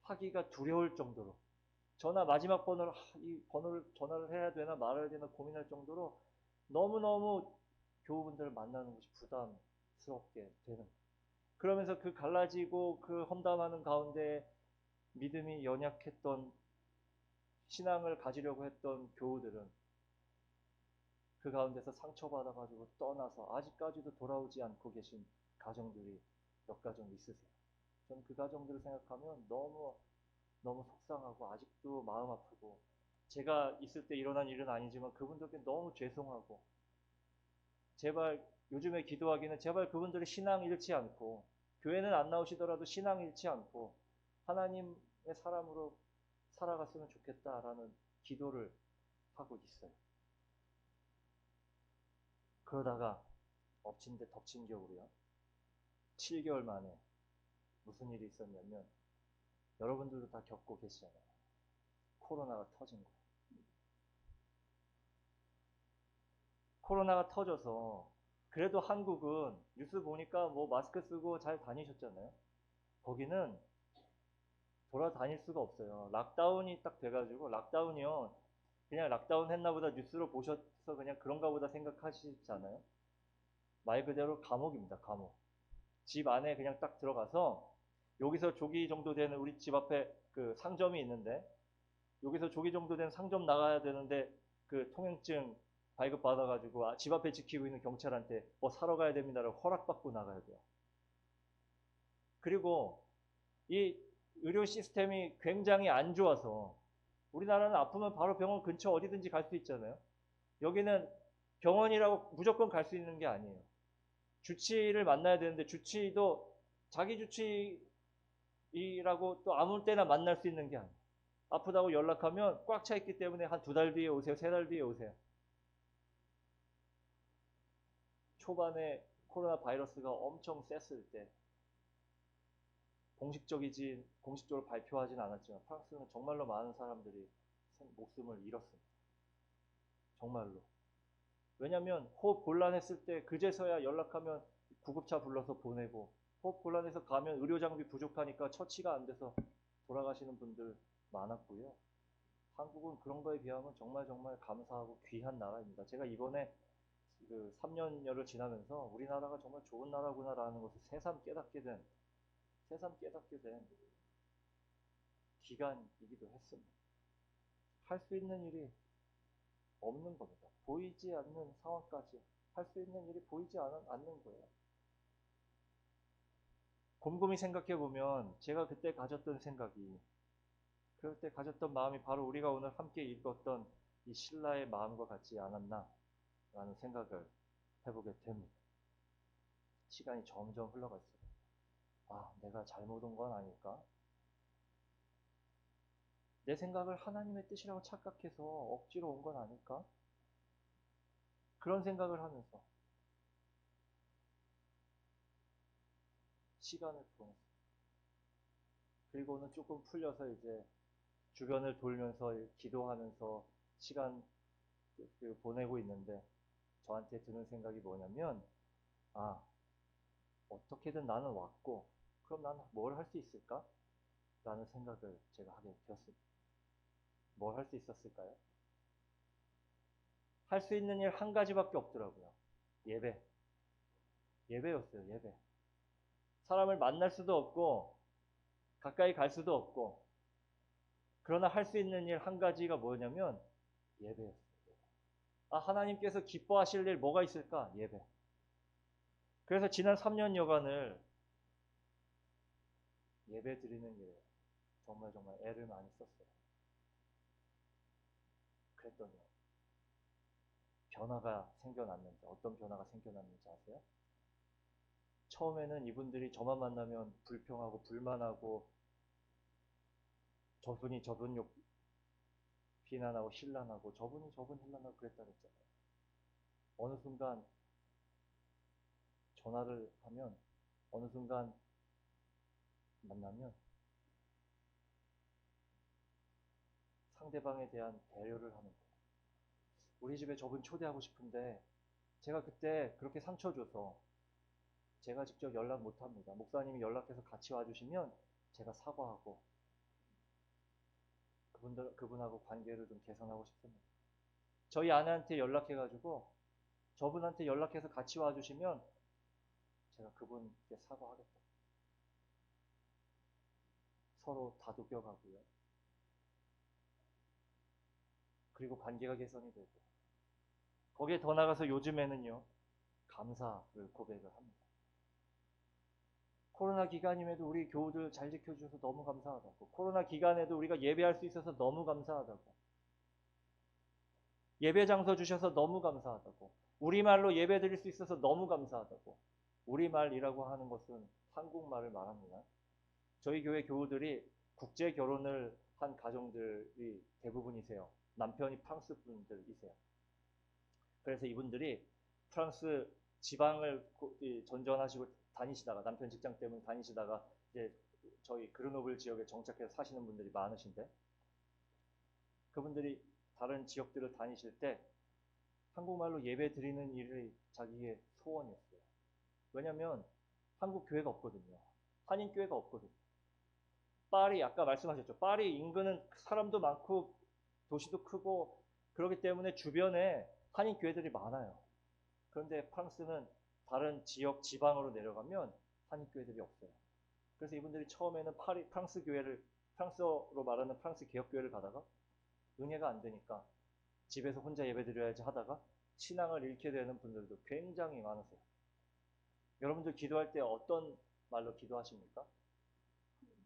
하기가 두려울 정도로 마지막 전화를 해야 되나 말아야 되나 고민할 정도로 너무너무 교우분들을 만나는 것이 부담스럽게 되는. 그러면서 그 갈라지고 그 험담하는 가운데 믿음이 연약했던 신앙을 가지려고 했던 교우들은 그 가운데서 상처받아가지고 떠나서 아직까지도 돌아오지 않고 계신 가정들이 몇 가정 있으세요. 저는 그 가정들을 생각하면 너무 너무 속상하고 아직도 마음 아프고, 제가 있을 때 일어난 일은 아니지만 그분들께 너무 죄송하고, 제발 요즘에 기도하기는 제발 그분들의 신앙 잃지 않고, 교회는 안 나오시더라도 신앙 잃지 않고 하나님의 사람으로 살아갔으면 좋겠다라는 기도를 하고 있어요. 그러다가 엎친 데 덮친 격으로요, 7개월 만에 무슨 일이 있었냐면, 여러분들도 다 겪고 계시잖아요. 코로나가 터진 거예요. 코로나가 터져서 그래도 한국은 뉴스 보니까 뭐 마스크 쓰고 잘 다니셨잖아요. 거기는 돌아다닐 수가 없어요. 락다운이 딱 돼가지고, 락다운이요, 그냥 락다운 했나 보다 뉴스로 보셔서 그냥 그런가 보다 생각하시잖아요. 말 그대로 감옥입니다. 감옥. 집 안에 그냥 딱 들어가서, 여기서 조기 정도 되는, 우리 집 앞에 그 상점이 있는데, 여기서 조기 정도 된 상점 나가야 되는데 그 통행증 발급 받아가지고 집 앞에 지키고 있는 경찰한테 뭐 사러 가야 됩니다라고 허락받고 나가야 돼요. 그리고 이 의료 시스템이 굉장히 안 좋아서, 우리나라는 아프면 바로 병원 근처 어디든지 갈 수 있잖아요. 여기는 병원이라고 무조건 갈 수 있는 게 아니에요. 주치의를 만나야 되는데 주치의도 자기 주치의라고 또 아무 때나 만날 수 있는 게 아니에요. 아프다고 연락하면 꽉 차 있기 때문에 한 2달 뒤에 오세요, 3달 뒤에 오세요. 초반에 코로나 바이러스가 엄청 셌을 때, 공식적으로 발표하진 않았지만 프랑스는 정말로 많은 사람들이 목숨을 잃었습니다. 정말로. 왜냐면 호흡 곤란했을 때 그제서야 연락하면 구급차 불러서 보내고, 호흡 곤란해서 가면 의료 장비 부족하니까 처치가 안 돼서 돌아가시는 분들 많았고요. 한국은 그런 거에 비하면 정말 정말 감사하고 귀한 나라입니다. 제가 이번에 그 3년여를 지나면서 우리나라가 정말 좋은 나라구나라는 것을 새삼 깨닫게 된 기간이기도 했습니다. 할 수 있는 일이 없는 겁니다. 보이지 않는 상황까지 할 수 있는 일이 보이지 않는 거예요. 곰곰이 생각해 보면 제가 그때 가졌던 생각이, 그럴 때 가졌던 마음이 바로 우리가 오늘 함께 읽었던 이 신라의 마음과 같지 않았나 라는 생각을 해보게 됩니다. 시간이 점점 흘러갈수록, 아, 내가 잘못 온 건 아닐까? 내 생각을 하나님의 뜻이라고 착각해서 억지로 온 건 아닐까? 그런 생각을 하면서 시간을 보냈어요. 그리고는 조금 풀려서 이제 주변을 돌면서 기도하면서 시간 보내고 있는데, 저한테 드는 생각이 뭐냐면, 아, 어떻게든 나는 왔고 그럼 나는 뭘 할 수 있을까? 라는 생각을 제가 하게 되었습니다. 뭘 할 수 있었을까요? 할 수 있는 일 한 가지밖에 없더라고요. 예배. 예배였어요. 예배. 사람을 만날 수도 없고 가까이 갈 수도 없고, 그러나 할 수 있는 일 한 가지가 뭐냐면 예배였어요. 아, 하나님께서 기뻐하실 일 뭐가 있을까? 예배. 그래서 지난 3년여간을 예배 드리는 일에 정말 정말 애를 많이 썼어요. 그랬더니 변화가 생겨났는데, 어떤 변화가 생겨났는지 아세요? 처음에는 이분들이 저만 만나면 불평하고 불만하고, 저분이 저분 욕 비난하고 신란하고, 저분이 저분 신란하고 그랬다 그랬잖아요. 어느 순간 전화를 하면, 어느 순간 만나면 상대방에 대한 배려를 하는 거예요. 우리 집에 저분 초대하고 싶은데 제가 그때 그렇게 상처 줘서 제가 직접 연락 못 합니다. 목사님이 연락해서 같이 와주시면 제가 사과하고 그분하고 관계를 좀 개선하고 싶습니다. 저희 아내한테 연락해가지고 저분한테 연락해서 같이 와주시면 제가 그분께 사과하겠다. 서로 다독여가고요. 그리고 관계가 개선이 되고, 거기에 더 나가서 요즘에는요, 감사를 고백을 합니다. 코로나 기간임에도 우리 교우들 잘 지켜주셔서 너무 감사하다고. 코로나 기간에도 우리가 예배할 수 있어서 너무 감사하다고. 예배 장소 주셔서 너무 감사하다고. 우리말로 예배 드릴 수 있어서 너무 감사하다고. 우리말이라고 하는 것은 한국말을 말합니다. 저희 교회 교우들이 국제 결혼을 한 가정들이 대부분이세요. 남편이 프랑스 분들이세요. 그래서 이분들이 프랑스 지방을 전전하시고 다니시다가 남편 직장 때문에 다니시다가 이제 저희 그르노블 지역에 정착해서 사시는 분들이 많으신데 그분들이 다른 지역들을 다니실 때 한국말로 예배 드리는 일이 자기의 소원이었어요. 왜냐하면 한국 교회가 없거든요. 한인 교회가 없거든요. 파리 아까 말씀하셨죠. 파리 인근은 사람도 많고 도시도 크고 그렇기 때문에 주변에 한인 교회들이 많아요. 그런데 프랑스는 다른 지역 지방으로 내려가면 한인 교회들이 없어요. 그래서 이분들이 처음에는 프랑스 교회를 프랑스어로 말하는 프랑스 개혁 교회를 가다가 은혜가 안 되니까 집에서 혼자 예배 드려야지 하다가 신앙을 잃게 되는 분들도 굉장히 많으세요. 여러분들 기도할 때 어떤 말로 기도하십니까?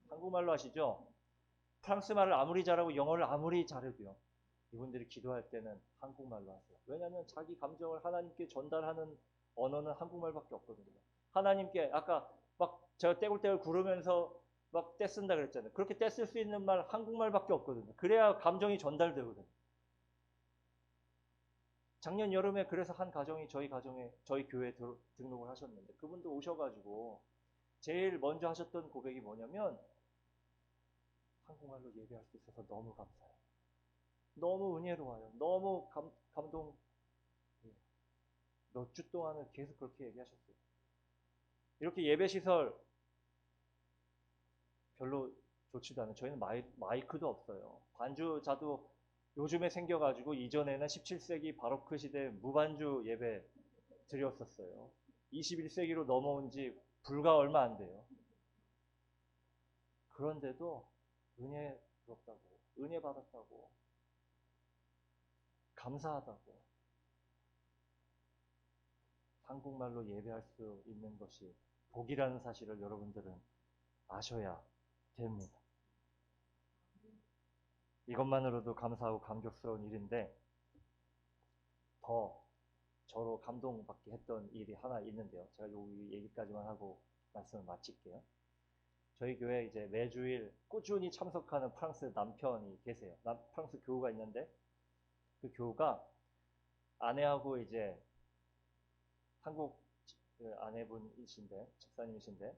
한국말로 하시죠? 프랑스 말을 아무리 잘하고 영어를 아무리 잘해도요. 이분들이 기도할 때는 한국말로 하세요. 왜냐하면 자기 감정을 하나님께 전달하는 언어는 한국말밖에 없거든요. 하나님께 아까 막 제가 떼굴떼굴 구르면서 막 떼쓴다 그랬잖아요. 그렇게 떼쓸 수 있는 말 한국말밖에 없거든요. 그래야 감정이 전달되거든요. 작년 여름에 그래서 한 가정이 저희 교회에 등록을 하셨는데 그분도 오셔가지고 제일 먼저 하셨던 고백이 뭐냐면 한국말로 예배할 수 있어서 너무 감사해요. 너무 은혜로워요. 너무 감동. 몇 주 동안은 계속 그렇게 얘기하셨어요. 이렇게 예배 시설 별로 좋지도 않아요. 저희는 마이크도 없어요. 반주자도 요즘에 생겨가지고 이전에는 17세기 바로크 시대 무반주 예배 드렸었어요. 21세기로 넘어온 지 불과 얼마 안 돼요. 그런데도 은혜롭다고, 은혜 받았다고, 감사하다고, 한국말로 예배할 수 있는 것이 복이라는 사실을 여러분들은 아셔야 됩니다. 이것만으로도 감사하고 감격스러운 일인데 더 저로 감동받게 했던 일이 하나 있는데요. 제가 이 얘기까지만 하고 말씀을 마칠게요. 저희 교회에 이제 매주일 꾸준히 참석하는 프랑스 남편이 계세요. 프랑스 교우가 있는데 그 교우가 아내하고 이제 한국 아내분이신데 집사님이신데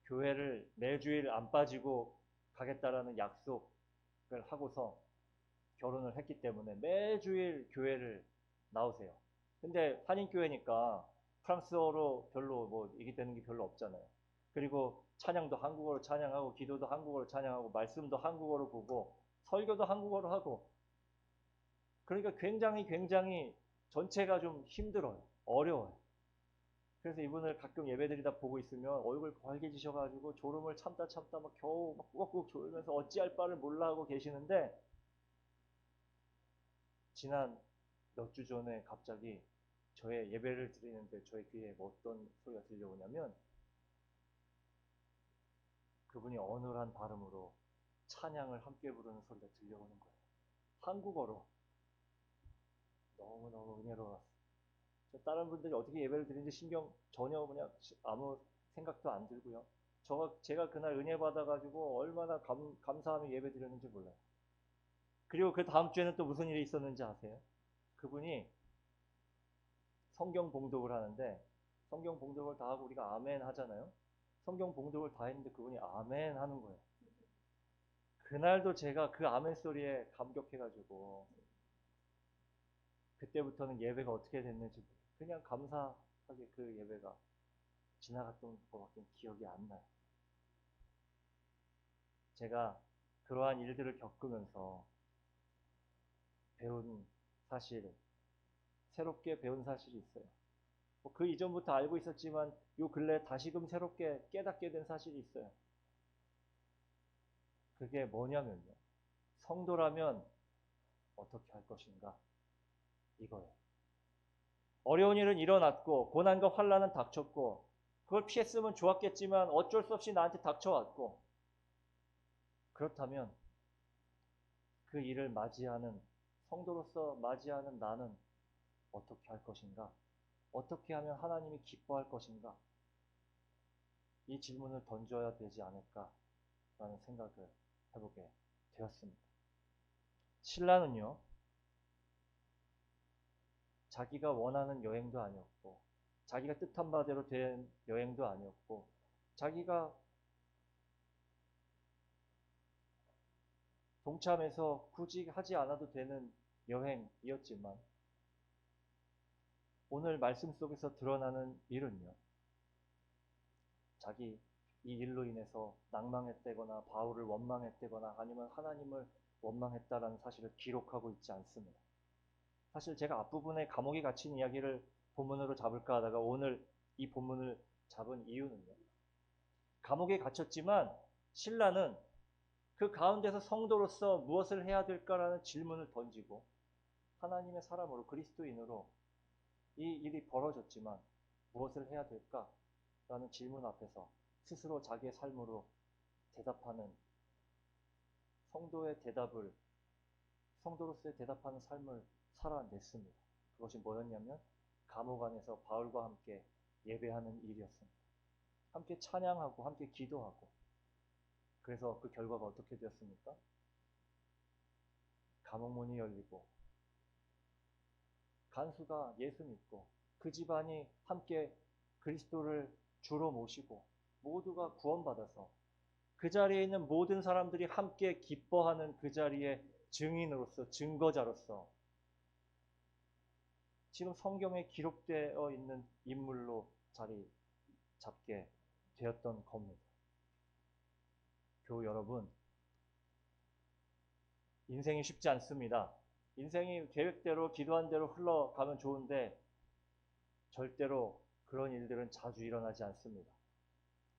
교회를 매주일 안 빠지고 가겠다라는 약속을 하고서 결혼을 했기 때문에 매주일 교회를 나오세요. 근데 한인교회니까 프랑스어로 별로 뭐 얘기되는 게 별로 없잖아요. 그리고 찬양도 한국어로 찬양하고 기도도 한국어로 찬양하고 말씀도 한국어로 보고 설교도 한국어로 하고 그러니까 굉장히 전체가 좀 힘들어요. 어려워요. 그래서 이분을 가끔 예배드리다 보고 있으면 얼굴 벌개지셔가지고 졸음을 참다 막 겨우 막 꾸벅꾸벅 졸면서 어찌할 바를 몰라 하고 계시는데 지난 몇 주 전에 갑자기 저의 예배를 드리는데 저의 귀에 어떤 소리가 들려오냐면 그분이 어눌한 발음으로 찬양을 함께 부르는 소리가 들려오는 거예요. 한국어로. 너무너무 은혜로웠어요. 다른 분들이 어떻게 예배를 드리는지 신경 전혀 그냥 아무 생각도 안 들고요. 제가 그날 은혜 받아가지고 얼마나 감사하며 예배 드렸는지 몰라요. 그리고 그 다음 주에는 또 무슨 일이 있었는지 아세요? 그분이 성경 봉독을 하는데 성경 봉독을 다 하고 우리가 아멘 하잖아요. 성경 봉독을 다 했는데 그분이 아멘 하는 거예요. 그날도 제가 그 아멘 소리에 감격해가지고 그때부터는 예배가 어떻게 됐는지 그냥 감사하게 그 예배가 지나갔던 것밖에 기억이 안 나요. 제가 그러한 일들을 겪으면서 배운 사실, 새롭게 배운 사실이 있어요. 그 이전부터 알고 있었지만 요 근래 다시금 새롭게 깨닫게 된 사실이 있어요. 그게 뭐냐면요. 성도라면 어떻게 할 것인가? 이거예요. 어려운 일은 일어났고 고난과 환난은 닥쳤고 그걸 피했으면 좋았겠지만 어쩔 수 없이 나한테 닥쳐왔고, 그렇다면 그 일을 맞이하는 성도로서 맞이하는 나는 어떻게 할 것인가? 어떻게 하면 하나님이 기뻐할 것인가? 이 질문을 던져야 되지 않을까라는 생각을 해보게 되었습니다. 신라는요, 자기가 원하는 여행도 아니었고 자기가 뜻한 바대로 된 여행도 아니었고 자기가 동참해서 굳이 하지 않아도 되는 여행이었지만 오늘 말씀 속에서 드러나는 일은요, 자기 이 일로 인해서 낭망했다거나 바울을 원망했다거나 아니면 하나님을 원망했다라는 사실을 기록하고 있지 않습니다. 사실 제가 앞부분에 감옥에 갇힌 이야기를 본문으로 잡을까 하다가 오늘 이 본문을 잡은 이유는요, 감옥에 갇혔지만 신라는 그 가운데서 성도로서 무엇을 해야 될까라는 질문을 던지고 하나님의 사람으로 그리스도인으로 이 일이 벌어졌지만 무엇을 해야 될까라는 질문 앞에서 스스로 자기의 삶으로 대답하는 성도로서의 대답하는 삶을 살아냈습니다. 그것이 뭐였냐면 감옥 안에서 바울과 함께 예배하는 일이었습니다. 함께 찬양하고 함께 기도하고, 그래서 그 결과가 어떻게 되었습니까? 감옥문이 열리고 간수가 예수 믿고 그 집안이 함께 그리스도를 주로 모시고 모두가 구원받아서 그 자리에 있는 모든 사람들이 함께 기뻐하는 그 자리의 증인으로서, 증거자로서 지금 성경에 기록되어 있는 인물로 자리 잡게 되었던 겁니다. 교우 여러분, 인생이 쉽지 않습니다. 인생이 계획대로 기도한 대로 흘러가면 좋은데 절대로 그런 일들은 자주 일어나지 않습니다.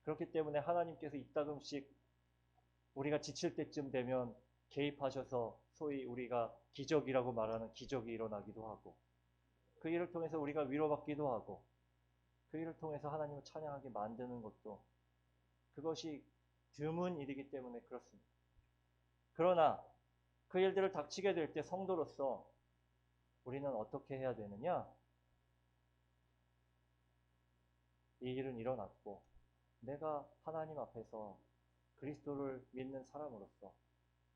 그렇기 때문에 하나님께서 이따금씩 우리가 지칠 때쯤 되면 개입하셔서 소위 우리가 기적이라고 말하는 기적이 일어나기도 하고, 그 일을 통해서 우리가 위로받기도 하고, 그 일을 통해서 하나님을 찬양하게 만드는 것도, 그것이 드문 일이기 때문에 그렇습니다. 그러나 그 일들을 닥치게 될 때 성도로서 우리는 어떻게 해야 되느냐? 이 일은 일어났고 내가 하나님 앞에서 그리스도를 믿는 사람으로서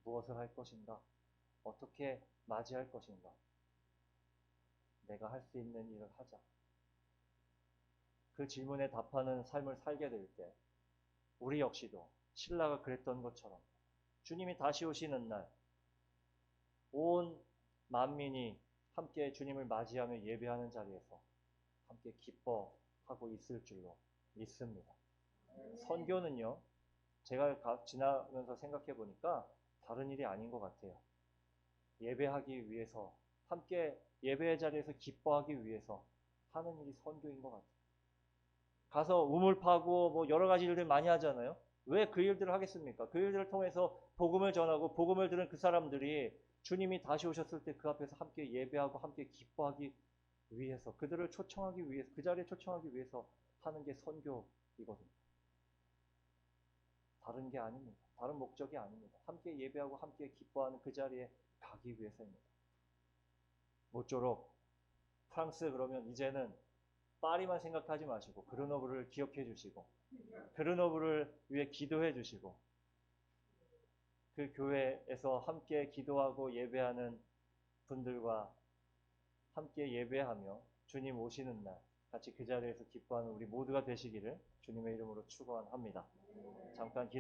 무엇을 할 것인가? 어떻게 맞이할 것인가? 내가 할 수 있는 일을 하자. 그 질문에 답하는 삶을 살게 될 때 우리 역시도 신라가 그랬던 것처럼 주님이 다시 오시는 날 온 만민이 함께 주님을 맞이하며 예배하는 자리에서 함께 기뻐하고 있을 줄로 믿습니다. 선교는요, 제가 지나면서 생각해 보니까 다른 일이 아닌 것 같아요. 예배하기 위해서, 함께 예배의 자리에서 기뻐하기 위해서 하는 일이 선교인 것 같아요. 가서 우물 파고 뭐 여러 가지 일들 많이 하잖아요. 왜 그 일들을 하겠습니까? 그 일들을 통해서 복음을 전하고 복음을 들은 그 사람들이 주님이 다시 오셨을 때 그 앞에서 함께 예배하고 함께 기뻐하기 위해서, 그들을 초청하기 위해서, 그 자리에 초청하기 위해서 하는 게 선교이거든요. 다른 게 아닙니다. 다른 목적이 아닙니다. 함께 예배하고 함께 기뻐하는 그 자리에 가기 위해서입니다. 모쪼록 프랑스 그러면 이제는 파리만 생각하지 마시고 그르노브를 기억해 주시고 그르노브를 위해 기도해 주시고 그 교회에서 함께 기도하고 예배하는 분들과 함께 예배하며 주님 오시는 날 같이 그 자리에서 기뻐하는 우리 모두가 되시기를 주님의 이름으로 축원합니다. 잠깐